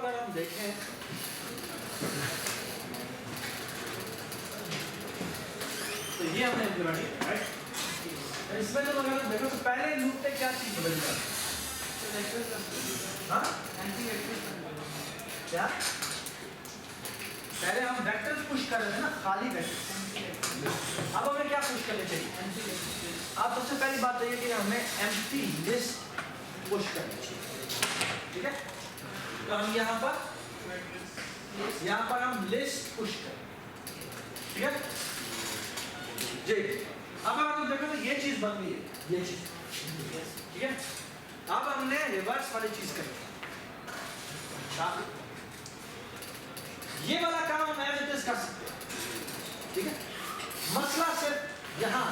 अगर हम देखें तो ये हमने इम्प्लीमेंट किया, राइट? इसमें तो अगर देखो तो पहले लूप पे क्या चीज बदल जाती है? हाँ? क्या? पहले हम वेक्टर्स पुश कर रहे थे ना, खाली वेक्टर्स। अब हमें क्या पुश करने चाहिए? आप सबसे पहली बात तो ये कि हमें एम्प्टी लिस्ट पुश करनी चाहिए, ठीक है? तो हम यहाँ पर हम लिस्ट पुश करें, ठीक है जी? अब अगर तुम देखो तो ये चीज बन गई है, ये चीज, ठीक है? अब हमने रिवर्स वाली चीज करनी है, ये वाला काम हम एज इट इज कर सकते हैं, ठीक है? मसला सिर्फ यहाँ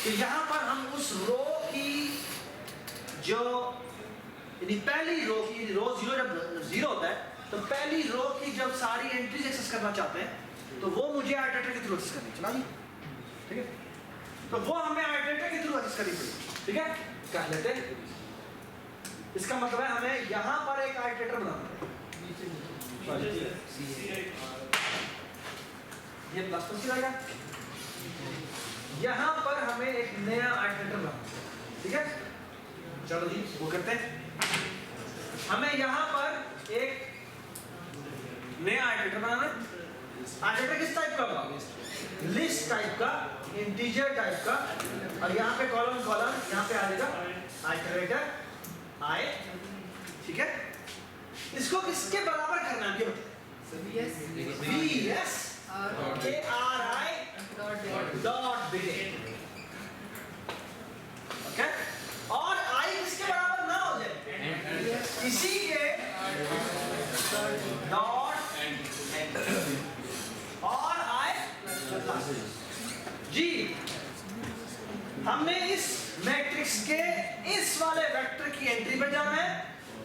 कि यहाँ पर हम उस रो की जो पहली रो की रो जीरो जब जीरो होता है तो पहली रो की जब सारी एंट्रीज एक्सेस करना चाहते हैं तो वो मुझे आइटरेटर के थ्रू एक्सेस करनी चाहिए, ठीक है? तो वो हमें आइटरेटर के थ्रू एक्सेस करनी पड़ेगी, ठीक है? कर लेते हैं। इसका मतलब है हमें यहाँ पर एक आइटरेटर बनाना है, ये प्लस प्लस रहेगा, यहाँ पर हमें एक नया आइटरेटर बनाना है, ठीक है? चलो जी वो करते हैं। हमें यहाँ पर एक नया आइटरेटर बनाना है। आइटरेटर किस टाइप का होगा? लिस्ट टाइप का, इंटीजर टाइप का, और यहाँ पे कॉलम यहाँ पे आ जाएगा आइटरेटर आई, ठीक है? इसको किसके बराबर करना है ये बताइए? VS ARI dot begin, okay? और I किसके बराबर ना हो जाए? इसी के डॉट और I जी। हमने इस मैट्रिक्स के इस वाले वेक्टर की एंट्री पर जाना है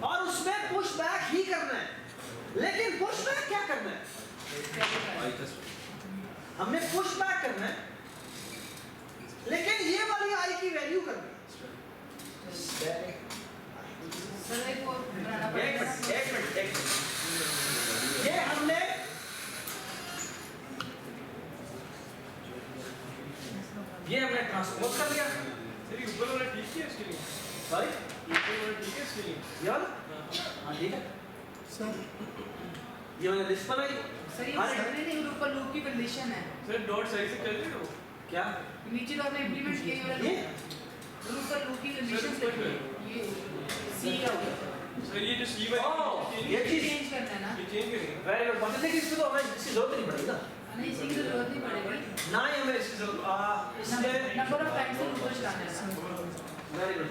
और उसमें पुश बैक ही करना है, लेकिन पुश बैक क्या करना है? हमने पुश बैक करना है, लेकिन ये वाली I की वैल्यू करनी है। एक मिनट ये हमने ट्रांसपोज कर लिया। सर ये ऊपर वाला ठीक है इसके लिए? सॉरी ऊपर वाला ठीक है इसके लिए? यार हाँ ठीक है सर, ये मैंने लिस्ट बनाई सर, ये नहीं ऊपर लूप की कंडीशन है सर। डॉट सही से चल रही है वो क्या? नीचे तो आपने इंप्लीमेंट किया है ये ऊपर लूप की कंडीशन से ये सी का हो गया सर। ये जो सी वाली ये चीज चेंज करना है ना? ये चेंज करेंगे। Very good. मतलब कि इसको तो हमें इसकी जरूरत नहीं पड़ेगी ना, नहीं इसी की जरूरत नहीं पड़ेगी ना ही हमें इसकी जरूरत इसलिए नंबर ऑफ टाइम्स से ऊपर चलाना है। Very good.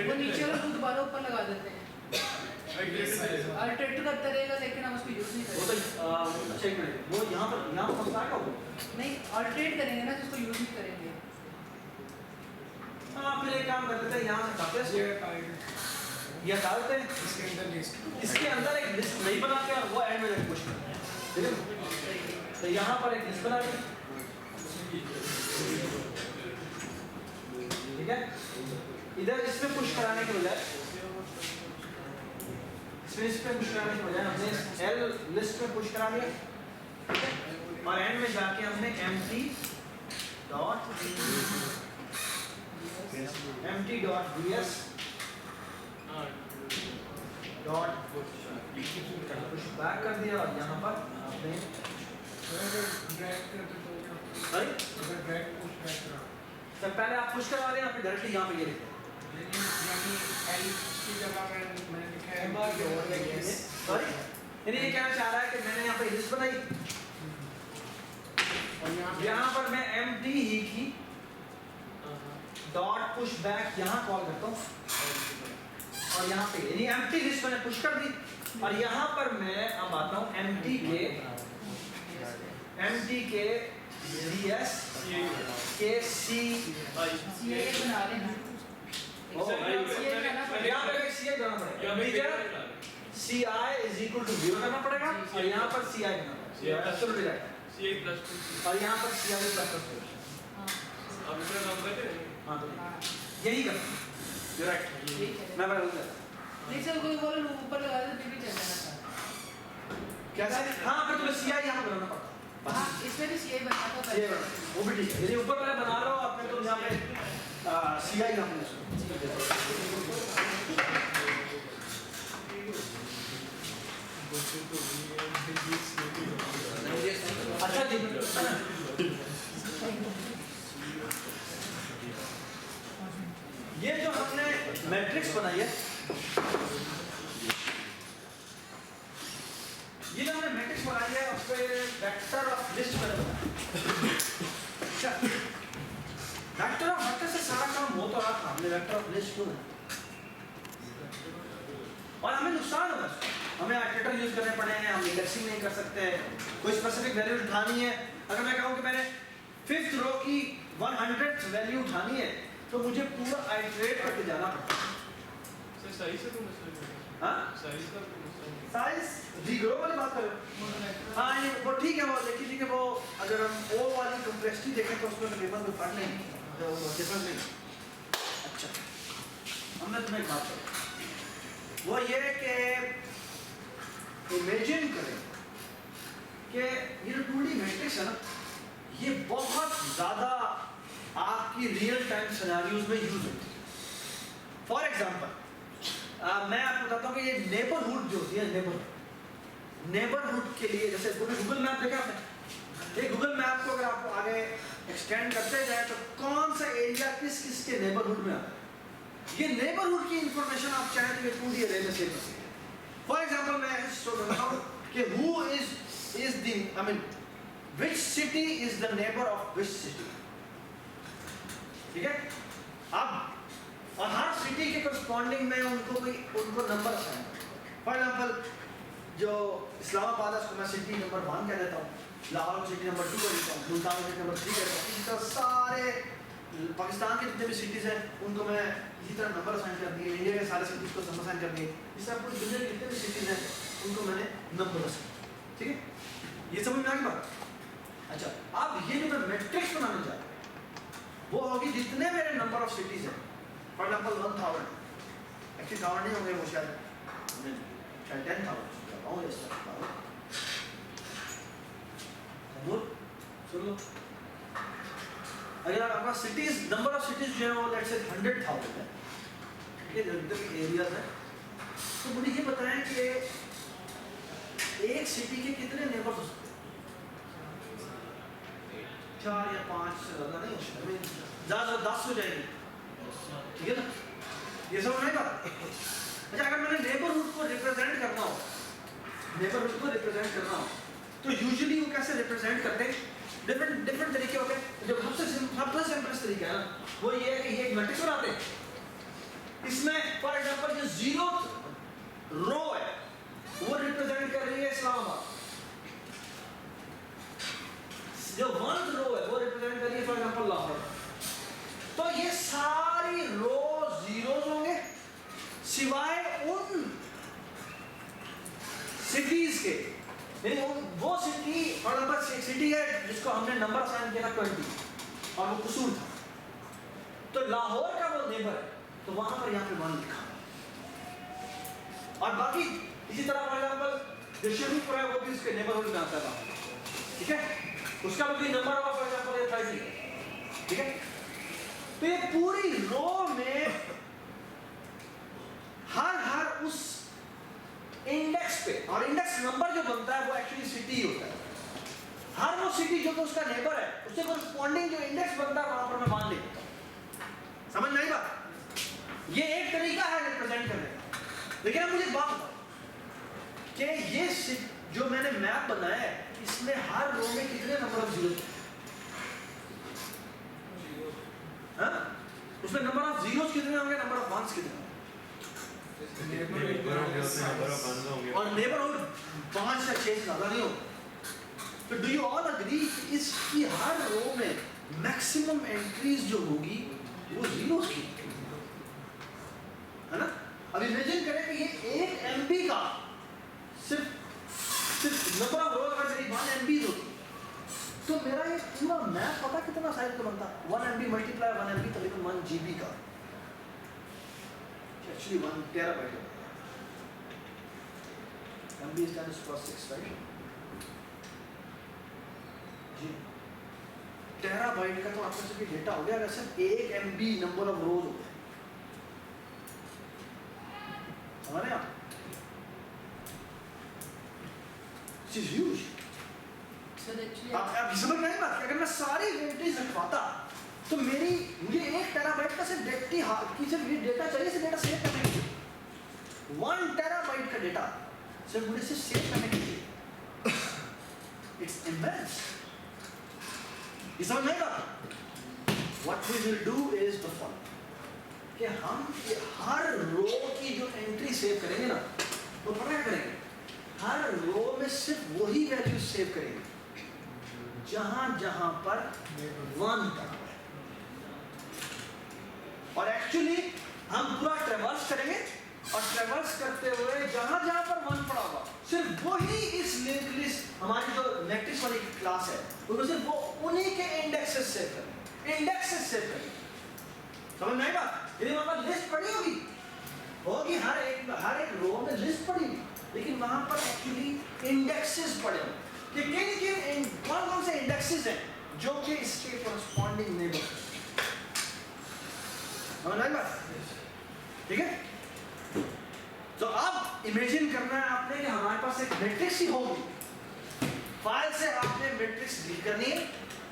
वो नीचे वाला लूप दोबारा ऊपर लगा देते हैं, अल्टरेट करता रहेगा लेकिन हम उसको यूज नहीं वो तो करेंगे। अच्छा एक मिनट, वो यहाँ पर फंसा है वो नहीं अल्टरेट करेंगे ना, जिसको यूज नहीं करेंगे। हाँ फिर एक काम कर लेते हैं, यहाँ से हटाते हैं ये हटाते हैं, इसके अंदर एक लिस्ट नहीं बनाते और वो एंड में पुश करते हैं, ठीक है? तो यहाँ पर एक लिस्ट बना ली, ठीक है? इधर इसमें पुश कराने के बजाय हमने L लिस्ट में पुश करा लिया, ठीक है? और एंड में जाके हमने empty dot vs dot push back कर दिया और यहाँ पर आपने सर पहले आप पुश करवा दें, फिर डायरेक्टली यहाँ पे ये लिखते हैं। सॉरी यानी ये कहना चाह रहा है कि मैंने यहाँ पे लिस्ट बनाई और यहाँ पर मैं empty ही की डॉट पुश बैक यहाँ कॉल करता हूँ और यहाँ पे यानी empty लिस्ट मैंने पुश कर दी और यहाँ पर मैं अब आता हूँ empty के VS के C बना रहे हैं यहाँ पे CI करना पड़ेगा, CI is equal to 0 करना पड़ेगा और यहाँ पर CI करना पड़ेगा, absolutely right, और यहाँ पर CI प्लस प्लस। अब इसका काम करते हैं। हाँ तो यही करना, you're right, मैं बता दूँगा। नहीं सर कोई बोले ऊपर लगा दे फिर भी चल जाना कैसे? हाँ फिर तुम्हें CI यहाँ बनाना पड़ता। हाँ इसमें भी CI बना था CI बना, वो भी ठीक है। यदि ऊपर पहले बना लो आप फिर तुम यहाँ पे CI यहाँ पे अच्छा जी। ये जो हमने मैट्रिक्स बनाई है, ये जो हमने मैट्रिक्स बनाई है उस पे वेक्टर ऑफ लिस्ट मैंने बनाया। वेक्टर ऑफ वेक्टर से सारा काम हो तो रहा था, हमने वेक्टर ऑफ लिस्ट क्यों बनाया? और हमें नुकसान होगा, हमें आर्टिकल यूज करने पड़े हैं, हम इंडेक्सिंग नहीं कर सकते, कोई स्पेसिफिक वैल्यू उठानी है। अगर मैं कहूँ कि मैंने 5th रो की 100th वैल्यू उठानी है तो मुझे पूरा आइटरेट करके जाना पड़ता है। सर साइज से तो मसला नहीं। हाँ साइज का तो मसला नहीं। साइज जीरो वाली बात कर रहे हो? हाँ ये वो ठीक है, वो देखिए ठीक है, वो अगर हम ओ वाली कॉम्प्लेक्सिटी देखें तो उसमें तकरीबन कोई फर्क नहीं, डिफरेंस नहीं। अच्छा अब मैं तुम्हें एक बात करूँ, वो ये कि इमेजिन करें कि ये जो 2D मैट्रिक्स है ना, ये बहुत ज़्यादा आपकी रियल टाइम सिनेरियोज में यूज होती है। फॉर एग्जांपल मैं आपको बताता हूँ कि ये नेबरहुड जो होती है, नेबरहुड के लिए जैसे गूगल मैप देखा आपने, ये गूगल मैप को अगर आप आगे एक्सटेंड करते जाए तो कौन सा एरिया किस किस के नेबरहुड में आता है, ये नेबरहुड की इंफॉर्मेशन आप चाहें तो ये 2D अरे में सेव कर सकते हैं। फॉर एग्जांपल मैं बताता हूँ कि who is the I mean which city is the neighbour of which city, ठीक है? अब और हर सिटी के करस्पॉन्डिंग में उनको नंबर असाइन करें। फॉर एग्जांपल जो इस्लामाबाद है उसको मैं सिटी नंबर 1 कह देता हूँ, लाहौर को सिटी नंबर 2 कह देता हूँ, मुल्तान को सिटी नंबर 3 कहता हूँ। इस तरह सारे पाकिस्तान के जितने भी सिटीज़ हैं उनको मैं इसी तरह नंबर असाइन कर दिए, इंडिया के सारे सिटीज़ को नंबर असाइन कर दिए, इस तरह पूरी दुनिया के जितने भी सिटीज़ हैं उनको मैंने नंबर असाइन, ठीक है? ये समझ में आ गई बात? अच्छा अब ये जो मैं मैट्रिक्स बनाने जा रहा हूँ वो होगी जितने मेरे नंबर ऑफ सिटीज़ हैं, फॉर एग्जाम्पल 1000, एक्चुअली 1000 नहीं होंगे, वो शायद 10,000 सुन लो। अगर आपका सिटीज नंबर ऑफ सिटीज जो है वो लेट्स से 100,000 है, ये जितने भी एरियाज हैं, तो मुझे ये बताएं कि एक सिटी के कितने नेबर्स हो सकते हैं? 4 या 5 से ज़्यादा नहीं हो सकते, ज़्यादा 10 हो जाएंगे, ठीक है ना? ये सब नहीं बात। अच्छा अगर मैंने नेबरहुड को रिप्रेजेंट करना हो, तो यूजुअली वो कैसे रिप्रेजेंट करते हैं? डिफरेंट तरीके होते हैं। जो सबसे सिंपलेस्ट तरीका है ना वो ये है कि ये एक मैट्रिक्स बनाते हैं, इसमें फॉर एग्जांपल जो 0th रो है वो रिप्रेजेंट कर रही है इस्लामाबाद, जो 1th रो है वो रिप्रेजेंट कर रही है फॉर एग्जांपल लाहौर। तो ये सारी रो जीरोस होंगे सिवाय उन सिटीज के, वो सिटी फॉर एग्जांपल सिटी है जिसको हमने नंबर असाइन किया था 20 और वो कसूर था, तो लाहौर का वो नेबर है तो वहां पर यहाँ पे 1 लिखा और बाकी इसी तरह फॉर एग्जांपल जो शेखपुरा है वो भी इसके नेबरहुड में आता है, ठीक है? उसका भी नंबर होगा फॉर एग्जांपल 30, ठीक है? तो ये पूरी रो में हर उस इंडेक्स पे, और इंडेक्स नंबर जो बनता है वो एक्चुअली सिटी होता है, हर वो सिटी जो कि उसका नेबर है उससे कॉरस्पॉन्डिंग जो इंडेक्स बनता है वहां पर मैं मान लेता हूं। समझ में आई बात? ये एक तरीका है रिप्रेजेंट करने का। लेकिन अब मुझे बात बताओ कि ये जो मैंने मैप बनाया है इसमें हर रो में कितने नंबर ऑफ जीरो, उसमें नंबर ऑफ जीरोस कितने होंगे, नंबर ऑफ वंस कितने होंगे? और नेबरहुड 5 या 6 से ज्यादा नहीं होगा। तो डू यू ऑल अग्री इसकी हर रो में मैक्सिमम एंट्रीज जो होगी वो जीरोस की, है ना? अब इमेजिन करें कि ये 1 MB का सिर्फ नंबर ऑफ रोज अगर मेरी 1 MB होती तो मेरा ये पूरा मैप पता कितना साइज का बनता? 1 MB मल्टीप्लाई 1 MB तकरीबन 1 GB का, एक्चुअली 1 टेराबाइट होता है। MB is 10 to the power 6, right? जी टेराबाइट का तो आपका सभी डेटा हो गया, अगर सिर्फ 1 MB नंबर ऑफ रोज हो गए, समझ रहे आप? This is huge. So actually आप समझ में आई बात कि अगर मैं सारी इन्वेंटरीज रखवाता तो मुझे 1 टेराबाइट का सिर्फ डेटा चाहिए, सिर्फ डेटा सेव करने के लिए 1 टेराबाइट का डेटा सिर्फ मुझे सिर्फ सेव करने के लिए, इट्स इमेंस। ये समझ में आई बात? What we will do is the following कि हम हर रो की जो एंट्री सेव करेंगे ना, वो पता क्या करेंगे, हर रो में सिर्फ वही वैल्यू सेव करेंगे जहां जहां पर 1 पड़ा हुआ है, और एक्चुअली हम पूरा ट्रेवर्स करेंगे और ट्रेवर्स करते हुए जहां जहां पर 1 पड़ा होगा सिर्फ वही इस लिंक लिस्ट हमारी जो मैट्रिक्स वाली क्लास है उसमें सिर्फ वो उन्हीं के इंडेक्सेस सेव करेंगे, इंडेक्सेस सेव करेंगे। समझ में आई बात? यदि हमारे पास लिस्ट पड़ी होगी हर एक रो में लिस्ट पड़ी होगी, लेकिन वहां पर एक्चुअली इंडेक्सेस पड़े होंगे कि कौन से इंडेक्सेस हैं जो कि इसके कॉरस्पॉन्डिंग नेबर, समझ में आई बात? ठीक है, तो अब इमेजिन करना है आपने कि हमारे पास एक मैट्रिक्स ही होगी, फाइल से आपने मैट्रिक्स रीड करनी है,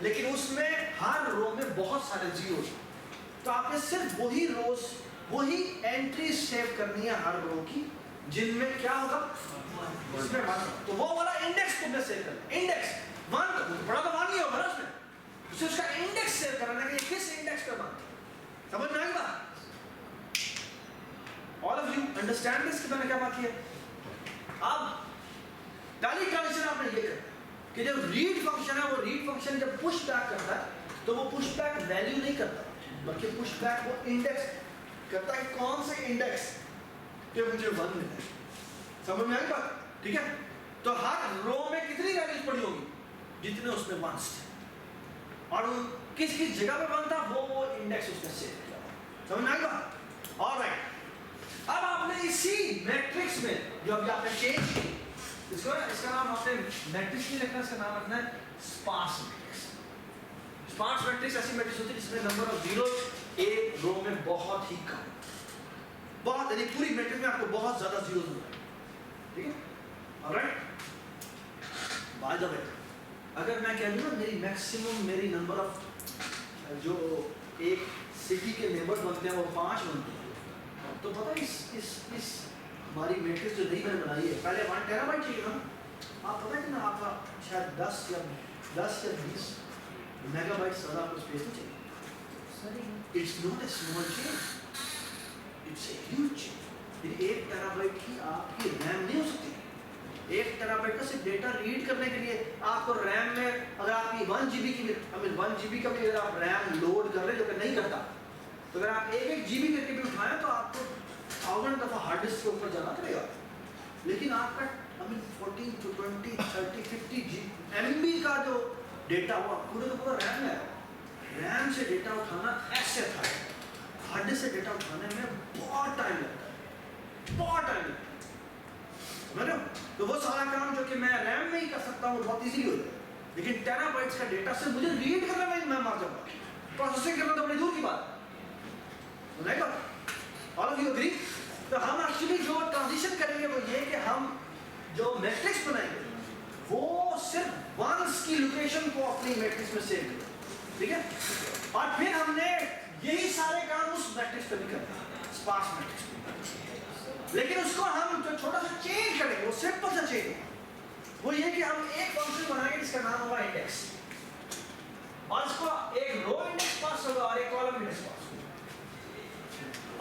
लेकिन उसमें हर रो में बहुत सारे जीरोस, तो आपने सिर्फ वही रोज वही एंट्री सेव करनी है हर रो की जिनमें क्या होगा, उसमें 1, तो वो वाला इंडेक्स तुमने सेव करना, इंडेक्स 1 बड़ा तो 1 ही होगा ना उसमें, उसे उसका इंडेक्स सेव करना है कि किस इंडेक्स पे 1, समझ में आई बात? All of you understand this कि मैंने क्या बात की है? अब पहली कंडीशन आपने ये कर कि जब रीड फंक्शन है, वो रीड फंक्शन जब पुश बैक करता है तो वो पुश बैक वैल्यू नहीं करता, बल्कि पुश बैक वो इंडेक्स करता है, कौन से इंडेक्स पे मुझे 1 मिला है। समझ में आई बात? ठीक है, तो हर रो में कितनी वैल्यूज पड़ी होगी, जितने उसमें 1s थे, और किस किस जगह पे 1 था वो इंडेक्स उसने सेव किया। समझ में आई बात? ऑलराइट, अब आपने इसी मैट्रिक्स में जो अभी आपने चेंज की, इसका नाम आपने मैट्रिक्स नहीं रखना, इसका नाम रखना है स्पार्स मैट्रिक्स। स्पार्स मैट्रिक्स ऐसी मैट्रिक्स होती है जिसमें नंबर ऑफ जीरोस एक रो में बहुत ही कम, बहुत, यानी पूरी मैट्रिक्स में आपको बहुत ज्यादा जीरोस मिलेंगे, ठीक है? ऑलराइट, बाय द वे अगर मैं कह दूं ना मेरी नंबर ऑफ जो एक सिटी के नेबर बनते हैं वो 5 बनते हैं, तो पता है इस हमारी मैट्रिक्स जो नई मैंने बनाई है, पहले 1 टेराबाइट चाहिए था, आप पता है कि ना आपका शायद 10 या 20 मेगाबाइट ज़्यादा आपको स्पेस नहीं चाहिए। It's not a small change, it's a huge change. 1 terabyte की आपकी रैम नहीं हो सकती, 1 टेराबाइट का सिर्फ डेटा रीड करने के लिए आपको रैम में, अगर आपकी 1 GB की 1 GB का भी अगर आप रैम लोड कर रहे जो कि नहीं करता, तो अगर आप 1 GB करके भी उठाएं तो आपको 1000 दफा हार्ड डिस्क के ऊपर जाना पड़ेगा, लेकिन आपका 14 to 20 30 50 MB का जो डेटा हुआ पूरे का पूरा रैम में आएगा। रैम से डेटा उठाना ऐसे था, हार्ड डिस्क से डेटा उठाने में बहुत टाइम लगता है, बहुत टाइम लगता है, समझ रहे हो? तो वो सारा काम जो कि मैं रैम में ही कर सकता हूँ बहुत इजीली हो जाएगा, लेकिन टेराबाइट्स का डेटा से मुझे रीड करने में मैं मार जाऊंगा, प्रोसेसिंग करना तो बड़ी दूर की बात है। All of you agree? तो हम एक्चुअली जो ट्रांजिशन करेंगे वो ये कि हम जो मैट्रिक्स बनाएंगे वो सिर्फ 1s की लोकेशन को अपनी मैट्रिक्स में सेव करेंगे, ठीक है? और फिर हमने यही सारे काम उस मैट्रिक्स पे भी करना है, स्पार्स मैट्रिक्स पे, लेकिन उसको हम जो छोटा सा चेंज करेंगे वो सिंपल सा चेंज होगा, वो ये कि हम एक फंक्शन बनाएंगे जिसका नाम होगा इंडेक्स, और इसको एक रो इंडेक्स पास होगा और एक कॉलम इंडेक्स पास होगा,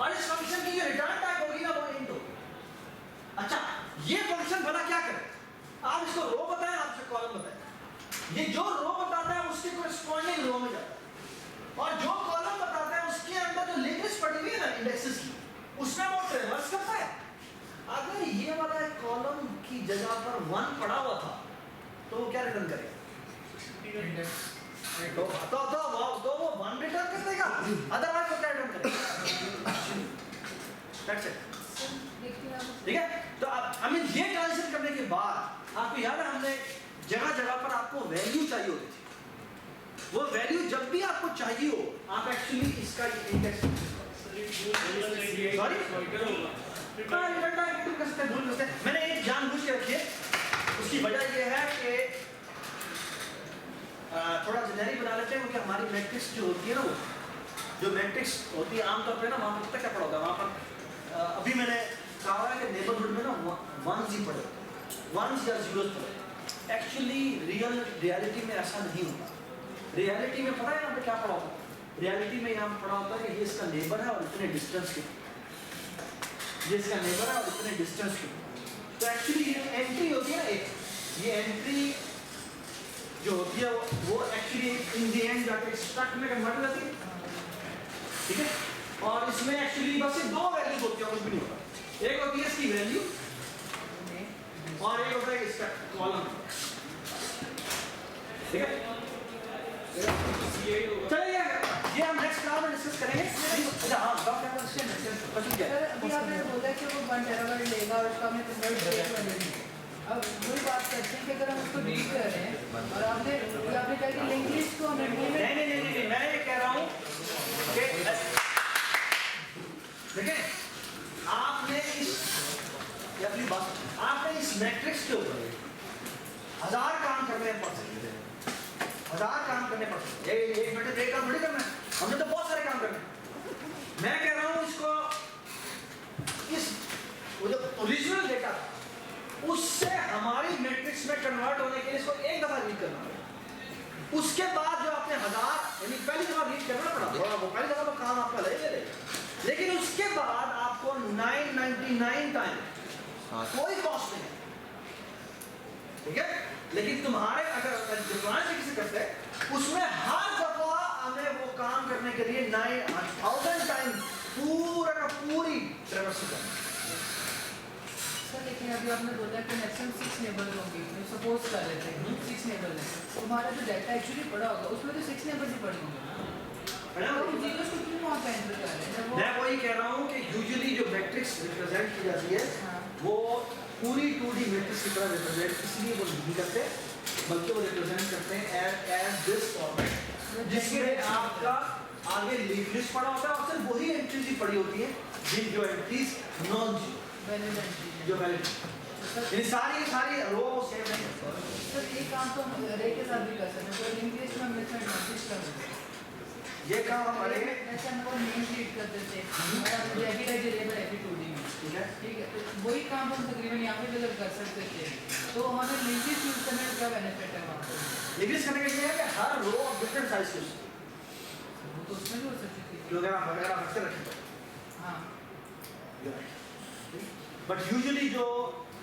और इस फंक्शन की जो रिटर्न टाइप होगी ना वो इंट होगी। अच्छा, ये फंक्शन भला क्या करे, आप इसको रो बताएं, आप इसको कॉलम बताएं, ये जो रो बताता है उसके कोरेस्पॉन्डिंग रो में जाता है, और जो कॉलम बताता है उसके अंदर जो लिंक लिस्ट पड़ी हुई है ना इंडेक्सेस की, उसमें वो ट्रेवर्स करता है। अगर ये वाला कॉलम की जगह पर 1 पड़ा हुआ था तो वो क्या रिटर्न करेगा, तो वो 1 रिटर्न कर देगा, अदरवाइज वो क्या रिटर्न करेगा, ठीक है? तो अब ये ट्रांजिशन करने के वो वैल्यू जब भी आपको चाहिए हो आप एक्चुअली इसका इंडेक्स सॉरी मैंने एक जानबूझ के रखी है, उसकी वजह ये है कि थोड़ा जेनेरिक बना लेते हैं, क्योंकि हमारी मैट्रिक्स जो होती है ना, वो जो मैट्रिक्स होती है आमतौर पे ना वहाँ पर क्या पढ़ा होता है, वहाँ पर अभी मैंने कहा है कि नेबरहुड में ना वंस ही पढ़े, वंस या जीरोस पढ़े। एक्चुअली रियलिटी में ऐसा नहीं होता। रियलिटी में पता है यहाँ पे क्या पढ़ा होता है? रियलिटी में यहाँ पढ़ा होता है कि ये इसका नेबर है और इतने डिस्टेंस के, ये इसका नेबर है और इतने डिस्टेंस के। तो एक्चुअली ये एंट्री होती है ना, एक ये एंट्री जो होती है वो एक्चुअली इन द एंड जाके स्ट्रक्ट में कन्वर्ट हो जाती है, ठीक है। और इसमें एक्चुअली बस ये दो वैल्यूज होती है, कुछ भी नहीं होता। एक होती है इसकी वैल्यू और एक होता है इसका कॉलम, ठीक है। चलिए ये हम नेक्स्ट क्लास में डिस्कस करेंगे। अच्छा हाँ, डॉक्टर क्वेश्चन क्या है? अभी आपने बोला कि वो 1 टेराबाइट लेगा और उसका हमने कन्वर्ट किया वैल्यू। अब वही बात करते हैं कि अगर हम उसको रीड कर रहे हैं और आपने कहा कि लिंक लिस्ट को हमें नहीं, मैं ये कह रहा हूँ कि देखिए आपने इस मैट्रिक्स के ऊपर 1000 काम करने पड़ सकते हैं, 1000 काम करने पड़ सकते हैं। एक मिनट एक काम थोड़ी करना है, हमने तो बहुत सारे काम करने हैं। मैं कह रहा हूँ इसको वो जो ओरिजिनल डेटा उससे हमारी मैट्रिक्स में कन्वर्ट होने के लिए इसको एक दफा रीड करना पड़ेगा। उसके बाद जो आपने 1000 यानी पहली दफा रीड करना पड़ा, वो पहली दफा तो काम आपका ले लेगा, लेकिन उसके बाद आपको 999 टाइम कोई कॉस्ट नहीं है, ठीक है। लेकिन तुम्हारे अगर डिफरेंस किसी करते हैं उसमें हर दफा हमें वो काम करने के लिए 9000 टाइम पूरा का पूरी ट्रैवर्सल करना। सर लेकिन अभी आपने बोला कि मैक्सिमम 6 नेबर होंगे, सपोज कर लेते हैं 6 नेबर है, तुम्हारा जो डाटा एक्चुअली पड़ा होगा उसमें तो 6 नेबर ही पड़े होंगे। जीरोस को क्यों वहाँ पे एंटर कर रहे हैं? मैं वही कह रहा हूँ कि यूजुअली जो मैट्रिक्स रिप्रेजेंट की जाती है वो पूरी 2D मैट्रिक्स की तरह रिप्रेजेंट इसलिए वो नहीं करते, बल्कि वो रिप्रेजेंट करते हैं एज दिस फॉर्मेट, जिसमें आपका आगे लीफ लिस्ट पड़ा होता है और सिर्फ वही एंट्रीज ही पड़ी होती है जो एंट्रीज नॉन जो वैलिड, ये सारी रो सेव नहीं है। सर ये काम तो हम रे के साथ भी कर सकते हैं, तो लिंक लिस्ट में हम मेथड नोटिस कर सकते हैं। ये काम हमारे ऐसे हम लोग नेम रीड कर देते हैं और हम एवरी वेरिएबल एवरी 2D में, ठीक है। तो वही काम हम तकरीबन यहाँ पे भी अगर कर सकते थे तो हमें लिंक लिस्ट यूज करने का क्या बेनिफिट है वहाँ पे? लिंक लिस्ट करने का ये है कि हर रो ऑफ डिफरेंट साइज की वो तो उसमें भी हो सकती थी। जो अगर आप रखते रखें हाँ, बट यूजुअली जो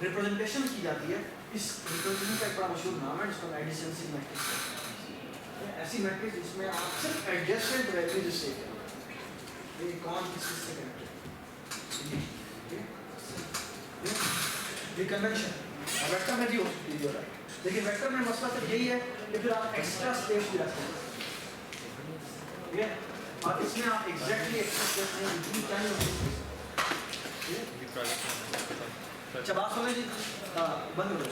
रिप्रेजेंटेशन की जाती है इस रिप्रेजेंटेशन का एक बड़ा मशहूर नाम है जिसको एडिशनसी मैट्रिक्स, ऐसी मैट्रिक्स जिसमें आप सिर्फ एडजेसेंट वैल्यूज से ये कौन किस से कनेक्टेड ये कन्वेंशन वेक्टर में भी हो सकती है, राइट। लेकिन वेक्टर में मसला तो यही है कि फिर आप एक्स्ट्रा स्पेस भी रखते हैं, ठीक है, और इसमें आप एग्जैक्टली एक्स्ट्रा स्पेस नहीं क्या नहीं होती। अच्छा बात सुने जी, बंद करो।